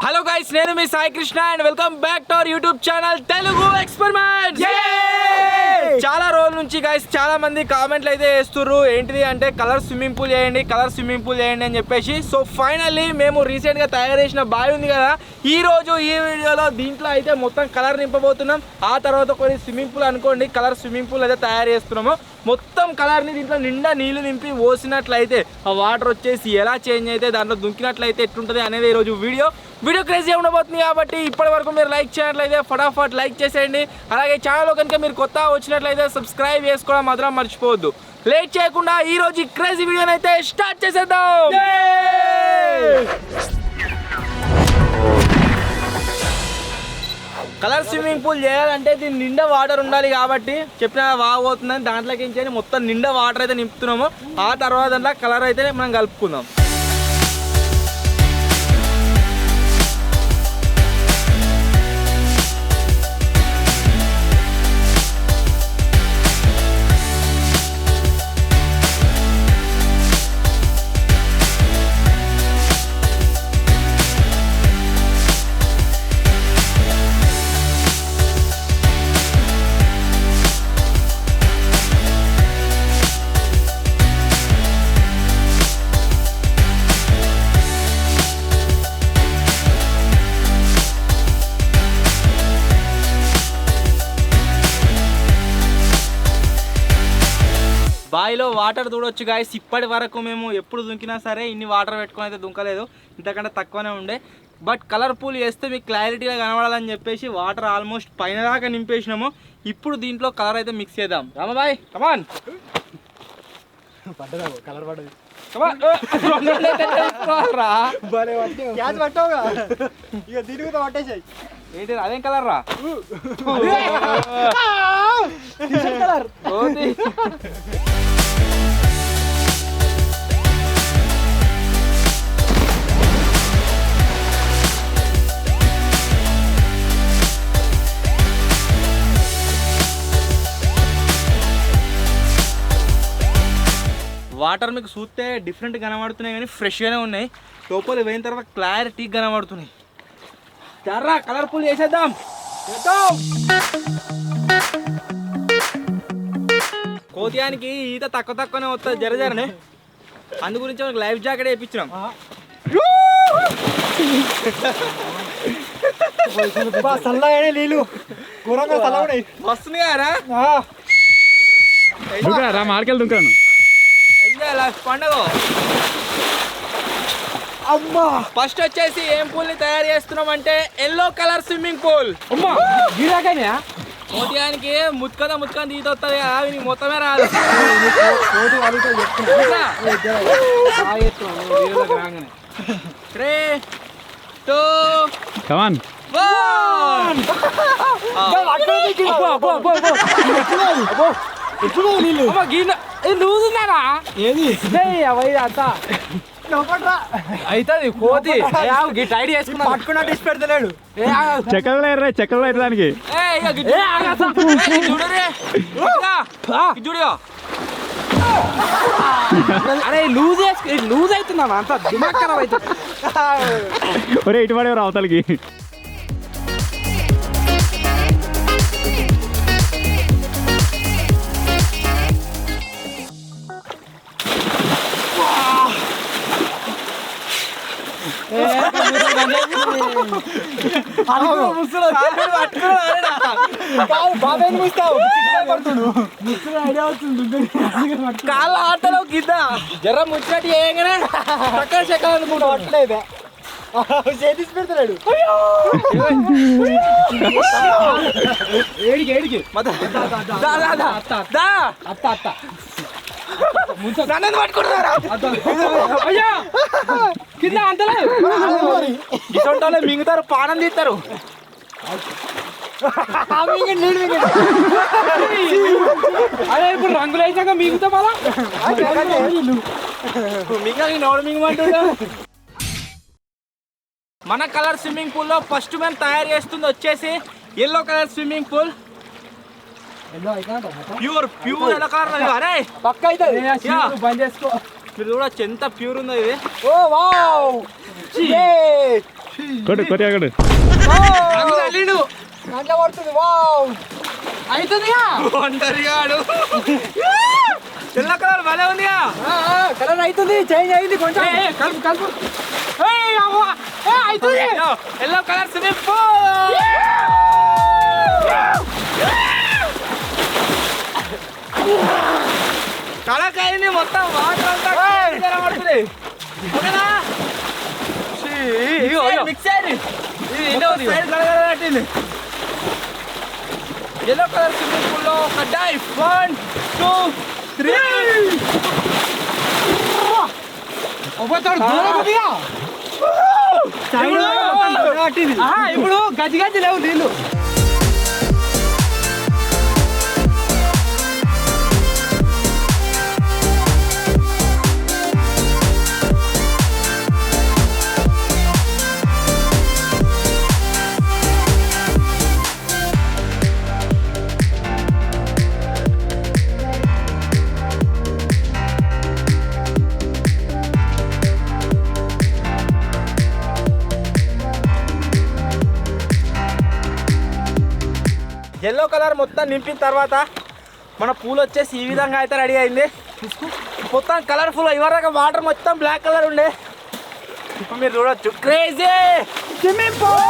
Hello guys, నేను మీ Sai Krishna and welcome back to our YouTube channel Telugu experiments. చాలా రోజుల నుంచి గైస్ చాలా మంది కామెంట్లు అయితే వేస్తుర్రు, ఏంటిది అంటే కలర్ స్విమ్మింగ్ పూల్ చేయండి అని చెప్పేసి. సో ఫైనల్లీ మేము రీసెంట్గా తయారు చేసిన బావి ఉంది కదా, ఈ రోజు ఈ వీడియోలో దీంట్లో అయితే మొత్తం కలర్ నింపబోతున్నాం. ఆ తర్వాత కొన్ని స్విమ్మింగ్ పూల్ అనుకోండి, కలర్ స్విమ్మింగ్ పూల్ అయితే తయారు చేస్తున్నాము. మొత్తం కలర్ని దీంట్లో నిండా నీళ్లు నింపి పోసినట్లయితే ఆ వాటర్ వచ్చేసి ఎలా చేంజ్ అయితే దాంట్లో దుంకినట్లయితే ఎట్లుంటుంది అనేది ఈరోజు వీడియో క్రేజీ ఉండబోతుంది. కాబట్టి ఇప్పటి వరకు మీరు లైక్ చేయనట్లయితే ఫటాఫట్ లైక్ చేసేయండి. అలాగే ఛానల్లో కనుక మీరు కొత్త వచ్చినట్లయితే సబ్స్క్రైబ్ చేసుకోవడం మాత్రం మర్చిపోవద్దు. లేట్ చేయకుండా ఈ రోజు క్రేజీ వీడియోని అయితే స్టార్ట్ చేసేద్దాం. కలర్ స్విమ్మింగ్ పూల్ చేయాలంటే దీని నిండా వాటర్ ఉండాలి కాబట్టి చెప్పిన వాగబోతుందని దాంట్లోకి మొత్తం నిండా వాటర్ అయితే నింపుతున్నాము. ఆ తర్వాత కలర్ అయితే మనం కలుపుకుందాం. బావిలో వాటర్ చూడొచ్చు గాయస్. ఇప్పటి వరకు మేము ఎప్పుడు దుంకినా సరే ఇన్ని వాటర్ పెట్టుకొని అయితే దుంకలేదు, ఇంతకంటే తక్కువనే ఉండే. బట్ కలర్ పూల్ చేస్తే మీకు క్లారిటీగా కనబడాలని చెప్పేసి వాటర్ ఆల్మోస్ట్ పైన దాకా నింపేసినాము. ఇప్పుడు దీంట్లో కలర్ అయితే మిక్స్ చేద్దాం. రామాబాయ్ కమాన్. కలర్ పడ్డది ఏంటి అదేం కలర్ రా? కలర్ వాటర్ మీకు చూస్తే డిఫరెంట్ కనబడుతున్నాయి కానీ ఫ్రెష్గానే ఉన్నాయి. లోపల పోయిన తర్వాత క్లారిటీ కనబడుతున్నాయి. జర్రా కలర్ఫుల్ చేసేద్దాం. కోతియానికి ఈత తక్కువనే వస్తుంది జరజరనే, అందు గురించి మనకు లైఫ్ జాకెట్ వేయించినాం. చల్లగానే నీళ్ళు ఘోరంగా చల్లగా వస్తుంది కదా మార్కెల్ దుంకాను పండుగ. అమ్మా ఫస్ట్ వచ్చేసి ఏం పూల్ ని తయారు చేస్తున్నాం అంటే ఎల్లో కలర్ స్విమ్మింగ్ పూల్. కోటియానికి ముత్తుకద ఈత వస్తుంది కదా, నీకు మొత్తమే రాదు. లూజున్నారా ఏది అవుతుంది కోతి టైడ్ చేసుకున్నా పట్టుకున్నట్టు ఇచ్చి పెడతలేడు. చెక్కలు దానికి చూడు. అరే లూజ్ అవుతున్నా అంత దిమాగ్ ఖరాబ్ అవుతుంది. ఒరే ఇటు పడేవారు అవతలకి. కాళ్ళ ఆటలో కింద జర్ర ముచ్చినట్టు చేయగానే చక్కగా చెక్కలు అనుకుంటా. చేతికి పెడతాడు. ఏడికి ఏడికి పట్టుకుంటారా అయ్యా కింద అంతలేదు. ఇటువంటి మింగుతారు, పానం తీస్తారు. అదే ఇప్పుడు రంగులు వేసాక మింగుతా మళ్ళా నోడు మింగమంటుందా. మన కలర్ స్విమ్మింగ్ పూల్లో ఫస్ట్ మేము తయారు చేస్తుంది వచ్చేసి yellow colour swimming pool. Pure yellow colour. అరే పక్క అయితే బంద్ చేసుకో. మీరు చూడొచ్చు ఎంత ప్యూర్ ఉందో ఇది. ఓ వావ్ కొట్టు కొట్టిగా కొట్టు. దాంట్లో పడుతుంది. వావ్ అవుతుందిగా ఒంటరిగాడు. ఎల్లో కలర్ భలే ఉందిగా. కలర్ అవుతుంది, చేంజ్ అయింది కొంచెం. కలుపు కలుపు. అవుతుంది ఎల్లో కలర్ స్విమ్మింగ్ పూల్. కళకైంది మొత్తం వాటర్ అంతా పడుతుంది. ఓకేనా మిక్స్ అయింది. ఎల్లో కలర్ స్విమ్మింగ్ పూల్ లో ఒక డైవ్ 1 2 3. ఇప్పుడు గజ్జి గజ్జి లేవు నీళ్ళు. ఎల్లో కలర్ మొత్తం నింపిన తర్వాత మన పూలు వచ్చేసి ఈ విధంగా అయితే రెడీ అయింది. మొత్తం కలర్ఫుల్. ఇవరకు వాటర్ మొత్తం బ్లాక్ కలర్ ఉండే. ఇప్పుడు మీరు చూడొచ్చు క్రేజీ స్విమ్మింగ్ పూల్.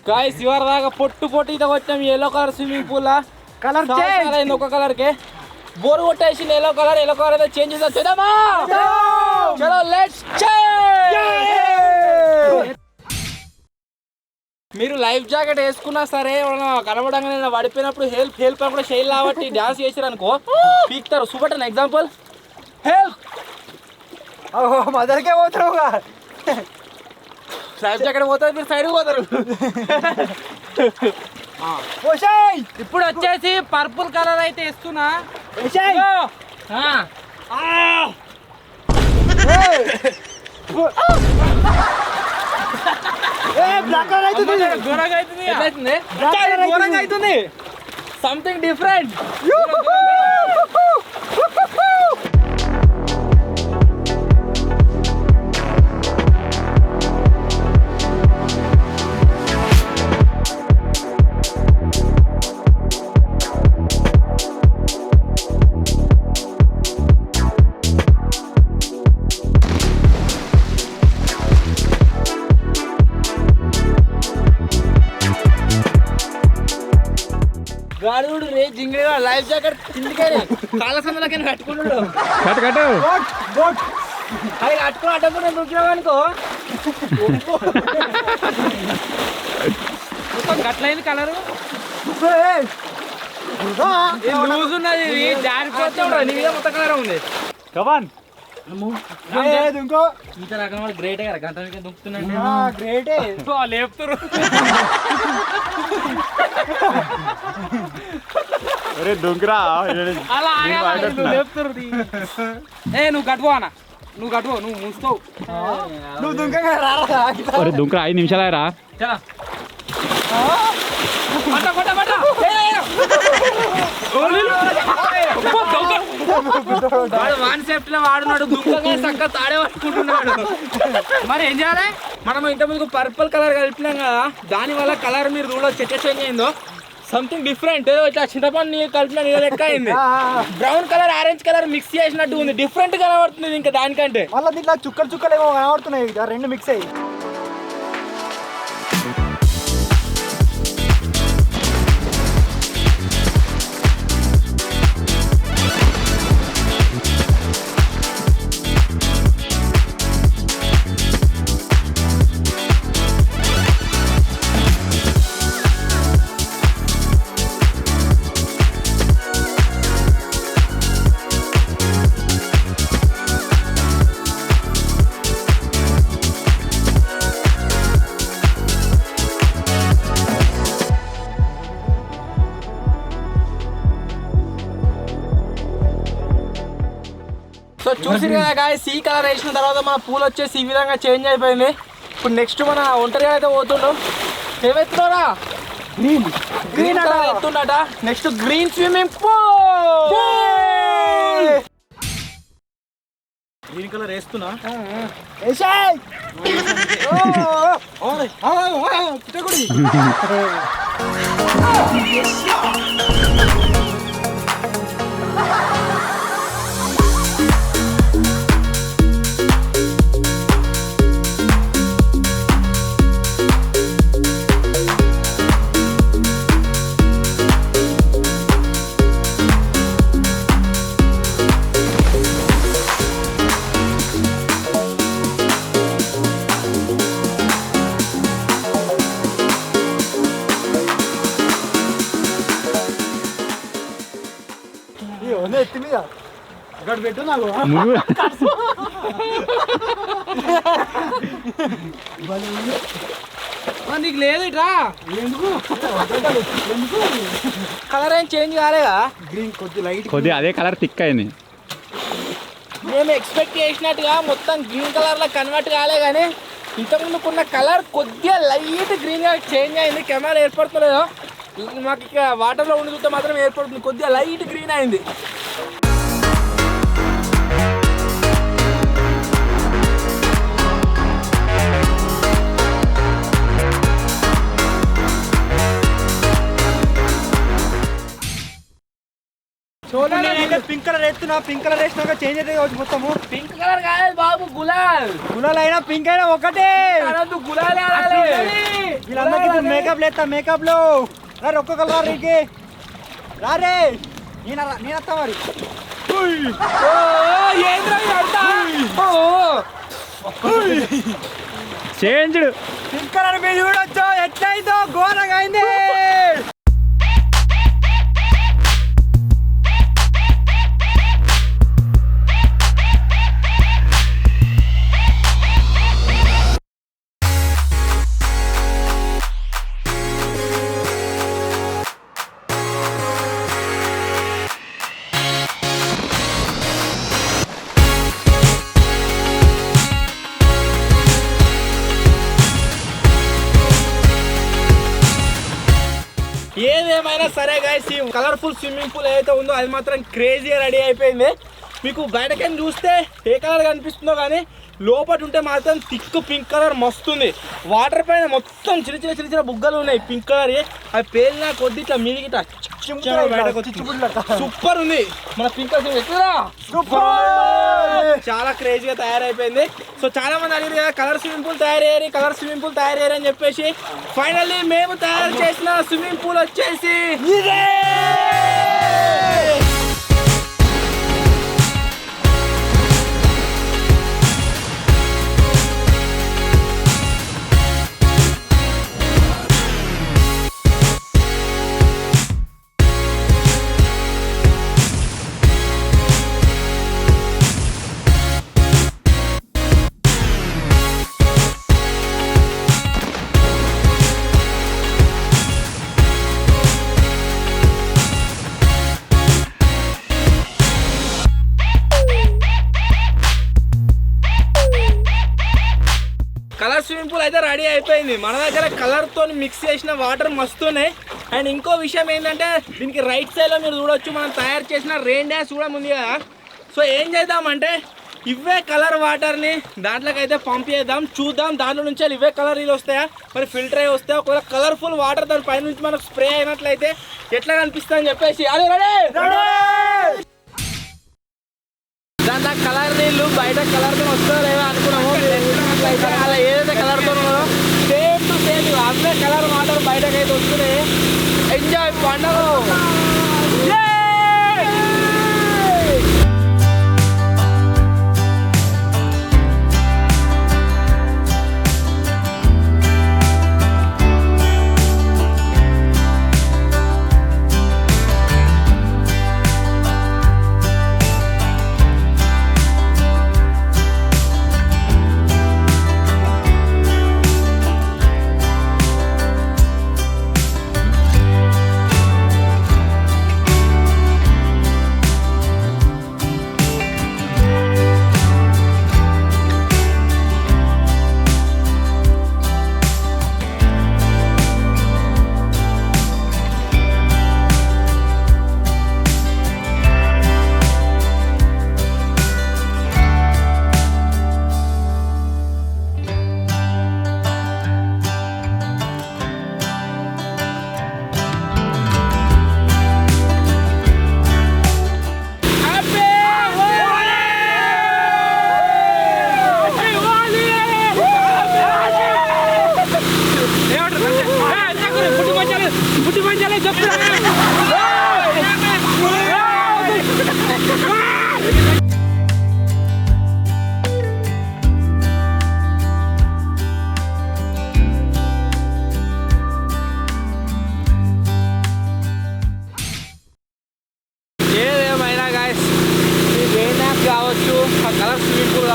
గాయ్స్ ఇవరి దాకా పొట్టు ఈత కొట్టాం yellow colour swimming pool. Colour అయింది ఒక కలర్కి. బోర్ కొట్టేసి ఎల్లో కలర్ అయితే చేంజ్ చేద్దాం. చూద్దామా? చలో లెట్స్ మీరు లైఫ్ జాకెట్ వేసుకున్నా సరే కనబడంగా పడిపోయినప్పుడు హెల్ప్ అని కూడా చేయాలి కాబట్టి డాన్స్ చేసారు అనుకో పీక్తారు. Super an example help. మదర్కే పోతున్నావుగా. లైఫ్ జాకెట్ పోతుంది, మీరు సైడ్ పోతారు. ఇప్పుడు వచ్చేసి పర్పుల్ కలర్ అయితే ఇస్తున్నా. ఘోరంగా అవుతుంది. Something different. గాడుడు రే జింగిడి లైఫ్ జాకెట్ కిందికని కాళ్ళ సందులకి కట్టుకున్నాడు. కట్టు కట్టు. అది కట్టుకుని అడ్డకుండా దూకినావు అనుకో మొత్తం గట్లయింది కలరు. లూజ్ ఉన్నది, జారిపోతే నీ మీద మొత్తం కలర్ ఉంది. కమాన్. ఇంకో ఇంత రకం వాళ్ళు గ్రేటే కదా, గంట దుక్కుతున్నాడు. గ్రేటే లేపుతారు. దుంకురా అలా లేపుతారు. నువ్వు కట్టుకోనా, నువ్వు కట్టుకో, నువ్వు ముస్తావు. నువ్వు దుంకగా రారా. దుంకురా 5 నిమిషాలు. చలా కాన్సెప్ట్ లో వాడున్నాడు. దుఃఖంగా చక్కగా తాడే పట్టుకుంటున్నాడు. మరి ఏం చేయాలి? మనం ఇంతకుముందు పర్పుల్ కలర్ కలిపినాం కదా, దాని వల్ల కలర్ మీరు రూల్ చెట్ల చేంజ్ అయిందో సంథింగ్ డిఫరెంట్. ఇట్లా చింతపండు నీళ్ళు కలిపిన నీళ్ళ లెక్క అయింది. Brown colour orange colour mix చేసినట్టు ఉంది. డిఫరెంట్ కనబడుతుంది ఇంకా దానికంటే. మళ్ళీ దీంట్లో చుక్కలు చుక్కలు ఏమో కనబడుతున్నాయి, రెండు మిక్స్ అయ్యి. సో చూసి కదా గాయస్ ఈ కలర్ వేసిన తర్వాత మన పూలు వచ్చేసి ఈ విధంగా చేంజ్ అయిపోయింది. ఇప్పుడు నెక్స్ట్ మన ఒంటరిగా అయితే పోతుండ్రు. ఏమెత్తున్నారా? గ్రీన్ గ్రీన్ కలర్ ఎత్తుండట. Next green swimming pool. Green colour వేస్తున్నా. ఎత్తి మీద ఇక్కడ పెట్టు నాకు. నువ్వు నీకు లేదు ఇట్రా. ఎందుకు కలర్ ఏం చేంజ్ కాలేదా? గ్రీన్ కొద్ది లైట్ కొద్దిగా అదే కలర్ థిక్ అయింది. మేము ఎక్స్పెక్ట్ చేసినట్టుగా మొత్తం గ్రీన్ కలర్లో కన్వర్ట్ కాలే, కానీ ఇంతకుముందుకున్న కలర్ కొద్దిగా లైట్ గ్రీన్గా చేంజ్ అయింది. కెమెరా ఏర్పడుతుందో మాకు ఇక వాటర్లో ఉండి చూస్తే మాత్రం ఏర్పడుతుంది. కొద్దిగా లైట్ గ్రీన్ అయింది. నేనైతే పింక్ కలర్ వేస్తున్నా. పింక్ కలర్ వేసినాక చేంజ్ అయితే కావచ్చు మొత్తము. పింక్ కలర్ కాదు బాబు, గులాల్. గులాల్ అయినా పింక్ అయినా ఒకటే. గులాలే వీళ్ళందరికీ మేకప్ లేస్తా. మేకప్ లో రా ఒక్క కలర్ రీకి రారే. నేను వస్తా మరి. చేంజ్డ్ పింక్ కలర్ మీద చూడొచ్చు ఎట్లయితే ఘోరంగా అయింది. ఏదేమైనా సరే గైస్, ఈ కలర్ఫుల్ స్విమ్మింగ్ పూల్ ఏదైతే ఉందో అది మాత్రం క్రేజీగా రెడీ అయిపోయింది. మీకు బయటకని చూస్తే ఏ కలర్ కనిపిస్తుందో కానీ లోపల ఉంటే మాత్రం థిక్ పింక్ కలర్ మస్తుంది. వాటర్ పైన మొత్తం చిన్న చిన్న బుగ్గలు ఉన్నాయి పింక్ కలర్. అవి పేలిన కొద్ది ఇట్లా మీదికి సూపర్ ఉంది. మన పింక్ చాలా క్రేజీగా తయారైపోయింది. సో చాలా మంది అడిగారు కదా కలర్ స్విమ్మింగ్ పూల్ తయారయ్యారు అని చెప్పేసి ఫైనల్లీ మేము తయారు చేసిన స్విమ్మింగ్ పూల్ వచ్చేసి ఇదే. కలర్ స్విమ్మింగ్ పూల్ అయితే రెడీ అయిపోయింది. మన దగ్గర కలర్తో మిక్స్ చేసిన వాటర్ మస్తున్నాయి. అండ్ ఇంకో విషయం ఏంటంటే దీనికి రైట్ సైడ్లో మీరు చూడొచ్చు మనం తయారు చేసిన రెయిన్ డ్యాన్స్ కూడా ఉంది కదా. సో ఏం చేద్దామంటే ఇవే కలర్ వాటర్ని దాంట్లోకి అయితే పంపేద్దాం, చూద్దాం దాంట్లో నుంచి ఇవే కలర్ నీళ్ళు వస్తాయా మరి ఫిల్టర్ అయ్యి వస్తాయా. ఒకవేళ కలర్ఫుల్ వాటర్ దాని పై నుంచి మనకు స్ప్రే అయినట్లయితే ఎట్లా కనిపిస్తుంది అని చెప్పేసి అదే దాంట్లో కలర్ నీళ్ళు బయట కలర్తో వస్తుందో లేదో అనుకున్నాము. అలా ఏదైతే కలర్తో ఉన్నదో సేమ్ టు సేమ్ అవే కలర్ వాటర్ బయటకైతే వస్తున్నాయి. ఎంజాయ్ పండుగ.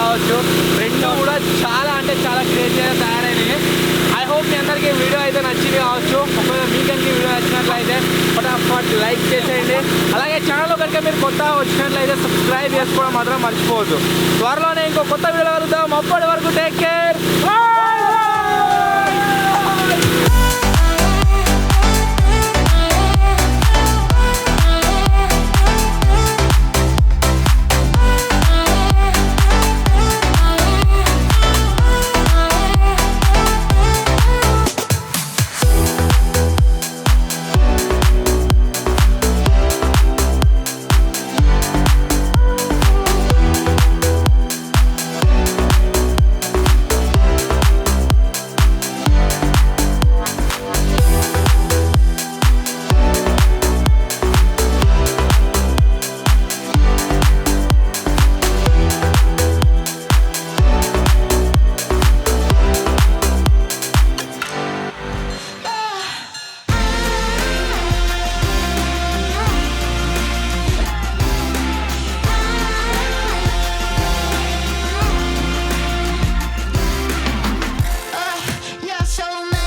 కావచ్చు, రెండు కూడా చాలా అంటే చాలా క్రేజీగా తయారైనవి. ఐ హోప్ మీ అందరికీ వీడియో అయితే నచ్చింది కావచ్చు. ఒకవేళ మీకంటే వీడియో నచ్చినట్లయితే ఫటాఫట్ లైక్ చేసేయండి. అలాగే ఛానల్లో కనుక మీరు కొత్త వచ్చినట్లయితే సబ్స్క్రైబ్ చేసుకోవడం మాత్రం మర్చిపోవద్దు. త్వరలోనే ఇంకో కొత్త వీడియో కలుద్దాం. అప్పటి వరకు టేక్ కేర్.